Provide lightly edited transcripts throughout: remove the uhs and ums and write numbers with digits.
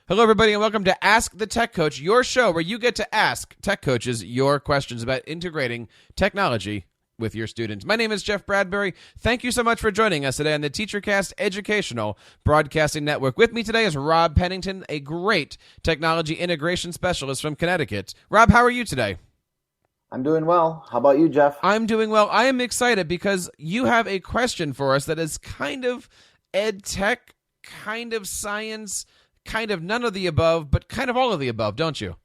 Hello, everybody, and welcome to Ask the Tech Coach, your show where you get to ask tech coaches your questions about integrating technology with your students. My name is Jeff Bradbury. Thank you so much for joining us today on the TeacherCast Educational Broadcasting Network. With me today is Rob Pennington, a great technology integration specialist from Connecticut. Rob, how are you today? I'm doing well. How about you, Jeff? I'm doing well. I am excited because you have a question for us that is kind of ed tech, kind of science, kind of none of the above, but kind of all of the above, don't you?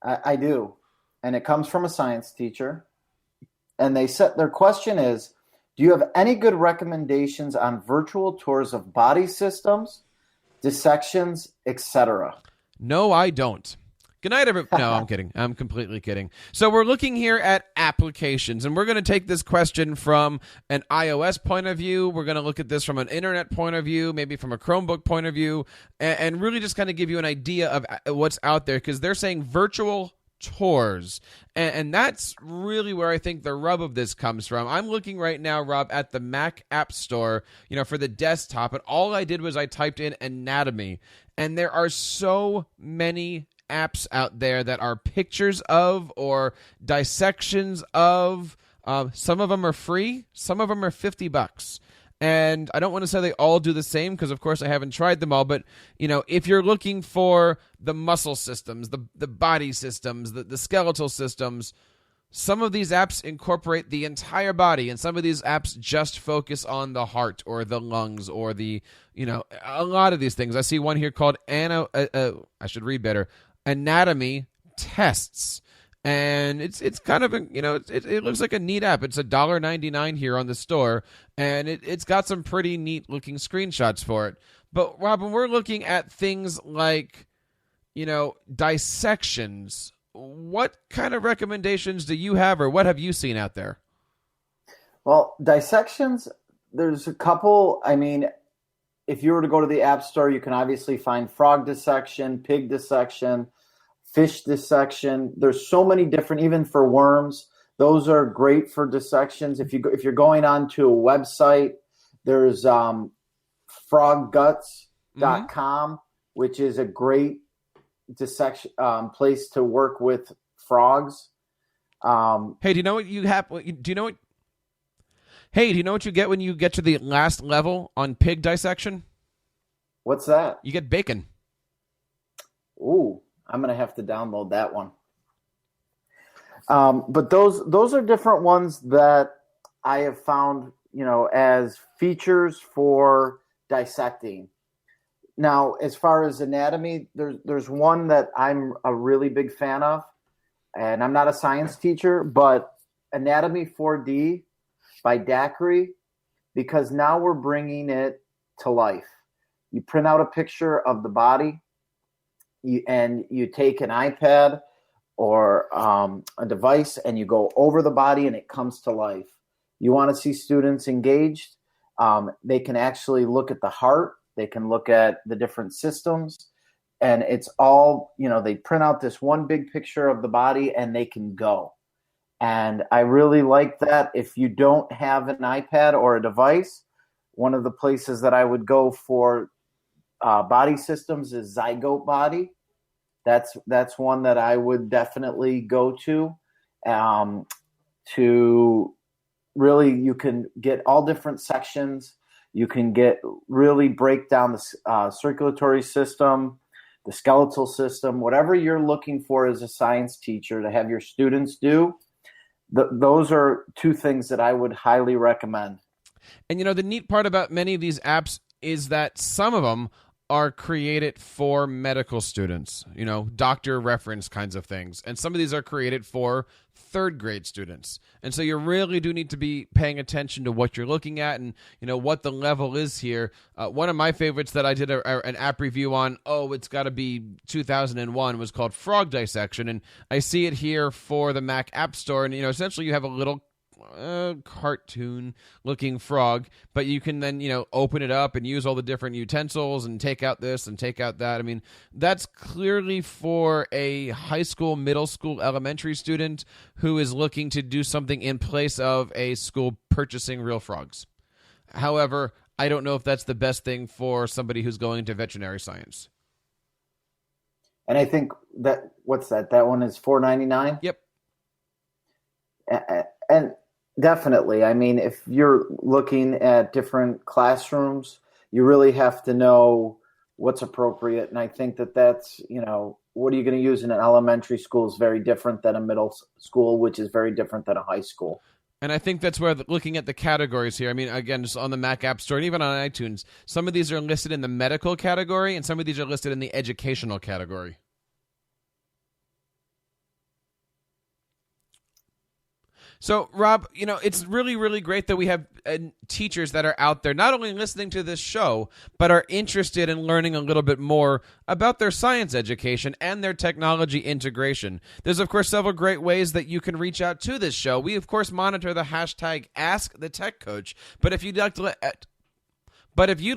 I do. And it comes from a science teacher. And their question is, do you have any good recommendations on virtual tours of body systems, dissections, etc.? No, I don't. Good night, everybody. No, I'm kidding. I'm completely kidding. So we're looking here at applications, and we're going to take this question from an iOS point of view. We're going to look at this from an internet point of view, maybe from a Chromebook point of view, and really just kind of give you an idea of what's out there, because they're saying virtual tours, and that's really where I think the rub of this comes from. I'm looking right now, Rob, at the Mac App Store, for the desktop, and all I did was I typed in anatomy, and there are so many apps out there that are pictures of or dissections of. Some of them are free, some of them are $50. And I don't want to say they all do the same because, of course, I haven't tried them all. But, if you're looking for the muscle systems, the body systems, the skeletal systems, some of these apps incorporate the entire body, and some of these apps just focus on the heart or the lungs or a lot of these things. I see one here called I should read better. Anatomy Tests. And it's kind of it looks like a neat app. It's $1.99 here on the store, and it's got some pretty neat looking screenshots for it. But Rob, when we're looking at things like dissections, what kind of recommendations do you have, or what have you seen out there? Well, dissections, there's a couple. I mean, if you were to go to the App Store, you can obviously find frog dissection, pig dissection, fish dissection. There's so many different, even for worms. Those are great for dissections. If you're going onto a website, there's frogguts.com, which is a great dissection place to work with frogs. Hey, do you know what you have? Do you know what? Hey, do you know what you get when you get to the last level on pig dissection? What's that? You get bacon. Ooh, I'm going to have to download that one. But those are different ones that I have found, as features for dissecting. Now, as far as anatomy, there's one that I'm a really big fan of, and I'm not a science teacher, but Anatomy 4D by Dacry, because now we're bringing it to life. You print out a picture of the body, and you take an iPad or a device, and you go over the body, and it comes to life. You want to see students engaged? They can actually look at the heart. They can look at the different systems, and it's all, they print out this one big picture of the body, and they can go. And I really like that. If you don't have an iPad or a device, one of the places that I would go for body systems is Zygote Body. That's one that I would definitely go to really, you can get all different sections. You can really break down the circulatory system, the skeletal system, whatever you're looking for as a science teacher to have your students do. Those are two things that I would highly recommend. And, the neat part about many of these apps is that some of them are created for medical students, doctor reference kinds of things. And some of these are created for third grade students. And so you really do need to be paying attention to what you're looking at and, what the level is here. One of my favorites that I did an app review on, it's got to be 2001, was called Frog Dissection. And I see it here for the Mac App Store. And, essentially you have a little cartoon looking frog, but you can then open it up and use all the different utensils and take out this and take out that. I mean, that's clearly for a high school, middle school, elementary student who is looking to do something in place of a school purchasing real frogs. However, I don't know if that's the best thing for somebody who's going to veterinary science. And I think that, what's that? That one is $4.99. Yep. And definitely, I mean, if you're looking at different classrooms, you really have to know what's appropriate. And I think that that's, what are you going to use in an elementary school is very different than a middle school, which is very different than a high school. And I think that's where looking at the categories here, I mean, again, just on the Mac App Store and even on iTunes, some of these are listed in the medical category and some of these are listed in the educational category. So, Rob, it's really, really great that we have teachers that are out there not only listening to this show, but are interested in learning a little bit more about their science education and their technology integration. There's, of course, several great ways that you can reach out to this show. We, of course, monitor the hashtag #AskTheTechCoach, but if you'd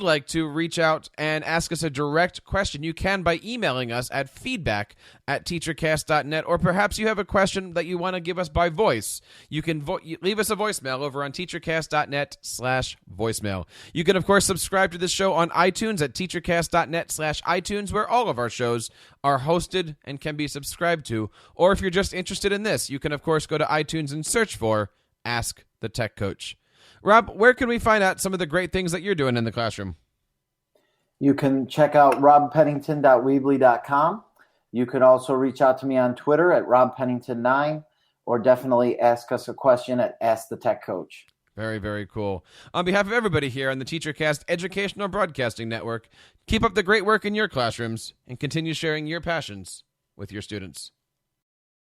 like to reach out and ask us a direct question, you can by emailing us at feedback@teachercast.net, or perhaps you have a question that you want to give us by voice. You can leave us a voicemail over on teachercast.net/voicemail. You can, of course, subscribe to this show on iTunes at teachercast.net/iTunes, where all of our shows are hosted and can be subscribed to. Or if you're just interested in this, you can, of course, go to iTunes and search for Ask the Tech Coach. Rob, where can we find out some of the great things that you're doing in the classroom? You can check out robpennington.weebly.com. You could also reach out to me on Twitter at robpennington9, or definitely ask us a question at Ask the Tech Coach. Very, very cool. On behalf of everybody here on the TeacherCast Educational Broadcasting Network, keep up the great work in your classrooms and continue sharing your passions with your students.